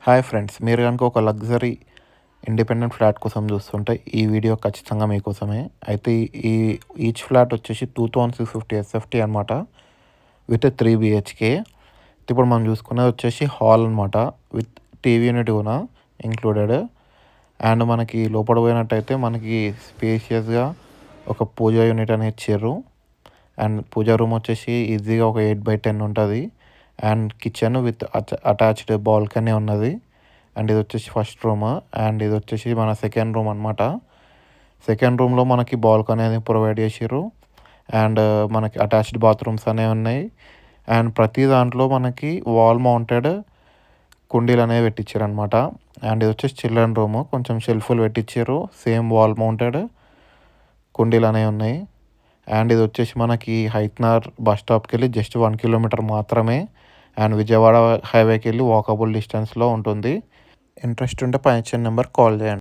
Hi friends, మీరు కనుక ఒక లగ్జరీ ఇండిపెండెంట్ ఫ్లాట్ కోసం చూస్తుంటే ఈ వీడియో ఖచ్చితంగా మీకోసమే. అయితే ఈ ఈచ్ ఫ్లాట్ వచ్చేసి 2650 ఎస్ఎఫ్టీ అనమాట, విత్ 3 బిహెచ్కే. ఇప్పుడు మనం చూసుకునేది వచ్చేసి హాల్ అనమాట, విత్ టీవీ యూనిట్ కూడా ఇంక్లూడెడ్. అండ్ మనకి లోపల పోయినట్టయితే మనకి స్పేషియస్గా ఒక పూజా యూనిట్ అనేది ఇచ్చారు. అండ్ పూజా రూమ్ వచ్చేసి ఈజీగా ఒక 8/10 ఉంటుంది. And kitchen with attached balcony ఉన్నది. అండ్ ఇది వచ్చేసి ఫస్ట్ రూమ్. అండ్ ఇది వచ్చేసి మన సెకండ్ రూమ్ అనమాట. సెకండ్ రూమ్లో మనకి బాల్కనీ అనేది ప్రొవైడ్ చేసారు. అండ్ మనకి అటాచ్డ్ బాత్రూమ్స్ అనేవి ఉన్నాయి. అండ్ ప్రతి దాంట్లో మనకి వాల్ మౌంటెడ్ కుండీలు అనేవి పెట్టించారు అనమాట. అండ్ ఇది వచ్చేసి చిల్డ్రన్ రూమ్, కొంచెం షెల్ఫ్లు పెట్టించారు, సేమ్ వాల్ మౌంటెడ్ కుండీలు అనేవి ఉన్నాయి. అండ్ ఇది వచ్చేసి మనకి హైత్నార్ బస్ స్టాప్కి వెళ్ళి జస్ట్ 1 కిలోమీటర్ మాత్రమే. అండ్ విజయవాడ హైవేకి వెళ్ళి వాకబుల్ డిస్టెన్స్లో ఉంటుంది. ఇంట్రెస్ట్ ఉంటే పై ఇచ్చిన నెంబర్ కాల్ చేయండి.